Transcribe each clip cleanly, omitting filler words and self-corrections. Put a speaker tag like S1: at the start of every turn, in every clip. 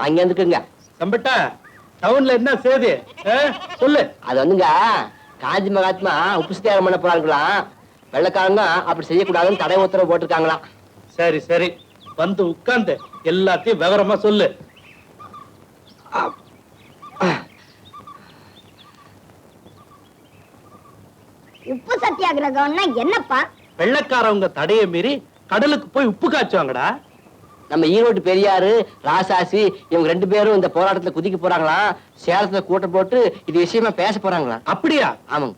S1: அங்க இருந்துக்குங்க.
S2: தம்பிட்டா டவுன்ல என்ன சேதி சொல்லு.
S1: அது வந்துங்க, காஞ்சி மகாத்மா உப்பு சத்தியாரம் பண்ண போறாங்களாம். வெள்ளக்காரங்க அப்படி செய்யக்கூடாதுன்னு தடை உத்தரவு போட்டிருக்காங்களாம்.
S2: சரி சரி, வந்து உட்கார்ந்து எல்லாத்தையும் விவரமா சொல்லு.
S3: உப்பு சத்தியாகிரகம்னா என்னப்பா?
S2: வெள்ளக்காரவங்க தடையை மீறி கடலுக்கு போய் உப்பு காய்ச்சுவாங்கடா.
S1: நம்ம ஈரோடு பெரியாரு ராசாசி இவங்க 2 பேரும் இந்த போராட்டத்துல குதிக்க போறாங்களாம். சேலத்துல கூட்டம் போட்டு இது விஷயமா பேச போறாங்களாம்.
S2: அப்படியா?
S1: ஆமாங்க.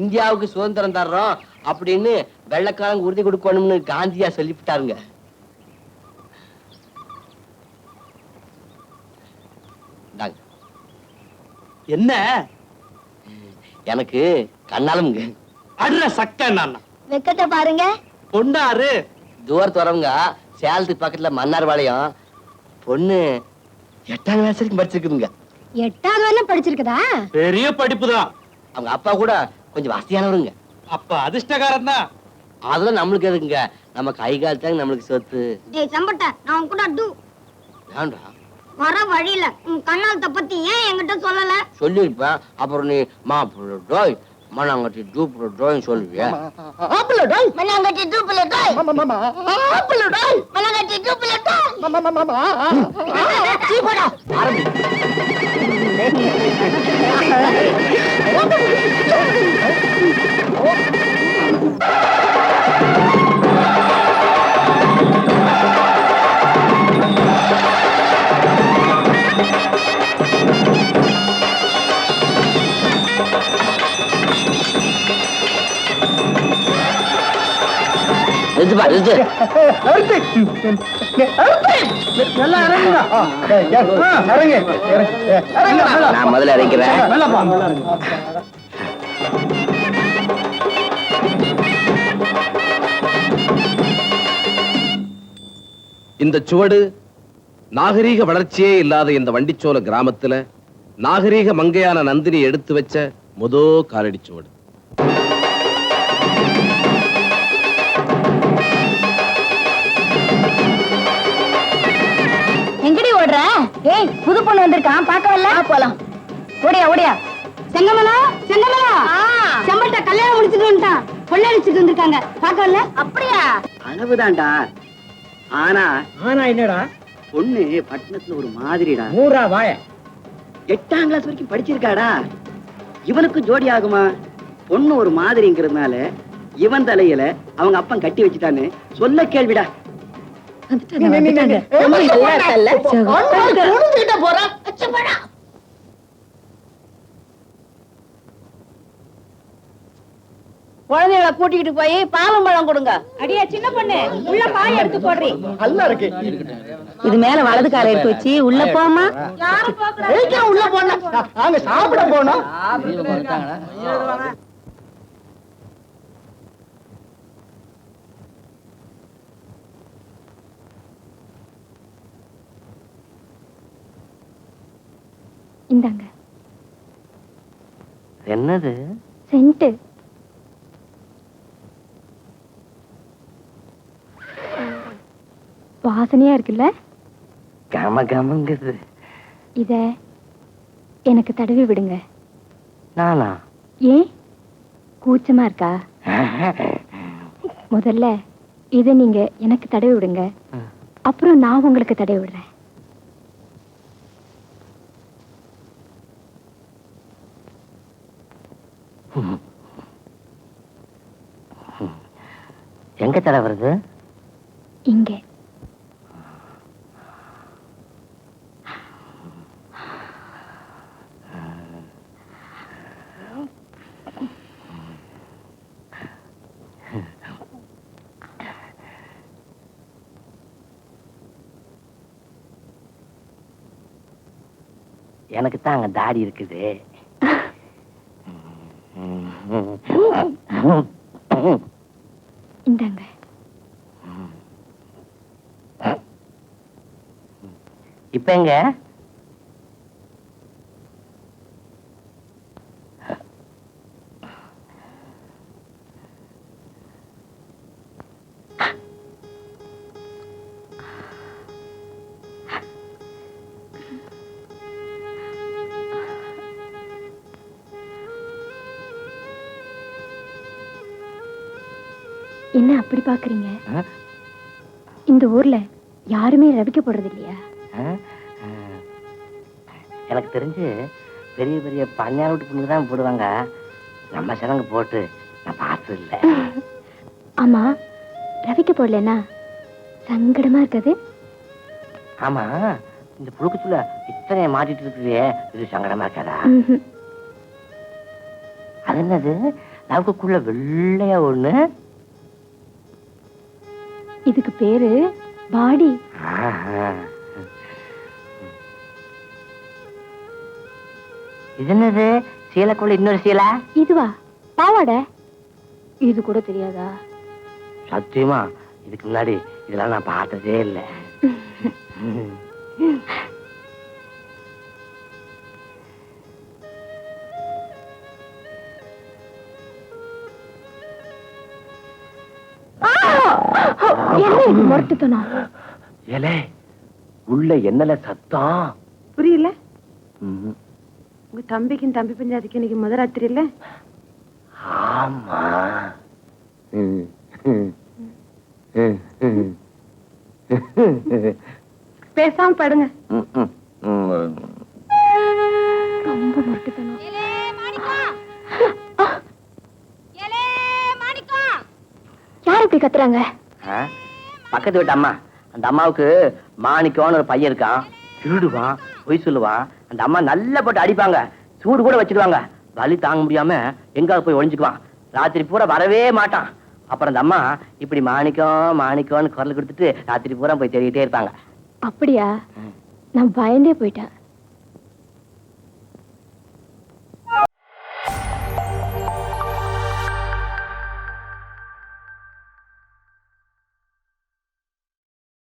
S1: இந்தியாவுக்கு சுதந்திரம் தர்றோம் அப்படின்னு வெள்ளக்காரங்க உறுதி கொடுக்கணும்னு காந்தியா சொல்லிவிட்டாருங்க.
S2: என்ன?
S1: எனக்கு கண்ணாலமுங்க.
S2: அட சக்க நான்
S3: வெக்கத்தை பாருங்க.
S2: பொண்ணாரு
S1: தூரத்து வரவங்க சேலத்துக்கு பக்கத்துல மன்னார்பாளையம். பொண்ணு 8ஆம் கிளாஸ் வரைக்கும் படிச்சிருக்குதுங்க.
S3: 8வது வரை படிச்சிருக்கதா?
S2: பெரிய படிப்புதான்.
S1: அவங்க அப்பா கூட கொஞ்சம் வசதியானவருங்க.
S2: அப்ப அதிர்ஷ்டகாரன் தான்.
S1: அதெல்லாம் நம்மளுக்கு எதுங்க, நம்ம கை கால் தாங்க நம்மளுக்கு சொத்து.
S3: டேய் சம்பட்ட, நான் கூட
S1: வேண்டா.
S3: வர வழியில உன் கண்ணாலத்தை பத்தி ஏன் என்கிட்ட சொல்லல?
S1: சொல்லிருப்பேன். அப்புறம் நீ மாப்பிள்ள டோய் மண்ணாங்கட்டி டூப்புல டோய் சொல்லுவியா?
S3: மண்ணாங்கட்டி டூப்புல டோய். ஆப்பிள் டோய். மண்ணாங்கட்டி டூப்புல டோய். சீபடா.
S1: ஆரம்பி. நான் முதல்ல இறங்கிறேன்.
S4: இந்த சுவடு நாகரீக வளர்ச்சியே இல்லாத இந்த வண்டிச்சோல கிராமத்துல நாகரீக மங்கையான நந்தினி எடுத்து வச்ச முதோ காலடி சுவடு.
S3: எங்கடி ஓடுற? ஏய், புது பொண்ணு வந்திருக்கான், பார்க்கவல்ல? போலாம். ஓடியா ஓடியா. செங்கமலா செங்கமலா, செம்பட்ட கல்யாணம் முடிச்சிட்டு வந்துட்டான். பொண்ணு அடிச்சிட்டு வந்திருக்காங்க, பார்க்கவல்ல? அப்படியா?
S1: அளவுதான்டா. ஆனா
S5: ஆனா என்னடா?
S1: பொண்ணு பட்டணத்துல ஒரு மாதிரிடா.
S5: ஊரா வாய.
S1: 8ஆம் கிளாஸ் வரைக்கும் படிச்சிருக்காடா. இவனுக்கு ஜோடி ஆகுமா? பொண்ணு ஒரு மாதிரிங்கிறதுனால இவன் தலையில அவங்க அப்பன் கட்டி வச்சுட்டான்னு சொல்ல கேள்விடா.
S3: குழந்தைகளை கூட்டிட்டு போய் பாலும் பழம் கொடுங்க. அடியா சின்ன பொண்ணு, உள்ள பாய் எடுத்து போடுறீ.
S5: நல்லா இருக்கு.
S3: இது மேல வலது கால எடுத்து வச்சு உள்ள போமா. யாரும் போக கூடாது.
S5: உள்ள போணும். நாங்க சாப்பிட போனோம்.
S6: இந்தாங்க.
S1: என்னது?
S6: சென்ட். வாசனையா இருக்குல்ல?
S1: கம கமங்குது.
S6: இத எனக்கு தடவி விடுங்க.
S1: நானா?
S6: ஏன் கூச்சமா இருக்கா? முதல்ல இத நீங்க எனக்கு தடவி விடுங்க, அப்புறம் நான் உங்களுக்கு தடவி விடுறேன்.
S1: எங்க தடை வருது?
S6: இங்க.
S1: எனக்கு தான் அங்க தாடி இருக்குது.
S6: இந்தாங்க.
S1: இப்ப எங்க?
S6: என்ன அப்படி பாக்குறீங்க? இந்த ஊர்ல யாருமே ரவிக்க போடுறது இல்லையா?
S7: எனக்கு தெரிஞ்சு பெரிய பெரிய பண்ணையார் வீட்டு பொண்ணுக்கு தான் போடுவாங்க. நம்ம சனங்க போட்டு நான் பார்த்தது இல்லை.
S6: ஆமா, ரவிக்க போடலன்னா சங்கடமா இருக்காது?
S7: ஆமா, இந்த புழுக்குச்சுல இத்தனை மாட்டிட்டு இருக்குது, இது சங்கடமா இருக்காதா? அது என்னது லவுக்குள்ள வெள்ளையா ஒண்ணு?
S6: இதுக்கு பேரு பாடி.
S7: இது என்னது சீலைக்குள்ள இன்னொரு சீலை?
S6: இதுவா? பாவாடை. இது கூட தெரியாதா?
S7: சத்தியமா இதுக்கு முன்னாடி இதெல்லாம் நான் பார்த்ததே இல்லை.
S6: என்ன இது முரட்டுத்தனம்?
S7: ஏலே, உள்ள என்னல சத்தம்?
S3: புரியல. உங்க தம்பிக்கும் தம்பி பஞ்சாதிக்கு இன்னைக்கு முதராத்திரி இல்ல?
S7: ஆமா.
S3: பேசாம படுங்க.
S6: ரொம்ப முரட்டுத்தனம். யார் இப்படி கத்துறாங்க?
S7: பக்கத்து வீட்டு அம்மா. அந்த அம்மாவுக்கு மாணிக்கம்னு ஒரு பையன் இருக்கான். திருடுவான், பொய் சொல்லுவான். அந்த அம்மா நல்லா போட்டு அடிப்பாங்க, சூடு கூட வச்சிருவாங்க. வலி தாங்க முடியாம எங்காவது போய் ஒளிஞ்சுக்குவான். ராத்திரி பூரா வரவே மாட்டான். அப்புறம் அந்த அம்மா இப்படி மாணிக்கம் மாணிக்கம்னு குரல் கொடுத்துட்டு ராத்திரி பூரா போய் தேடிட்டே இருப்பாங்க.
S6: அப்படியா? நான் பயந்தே போயிட்டேன்.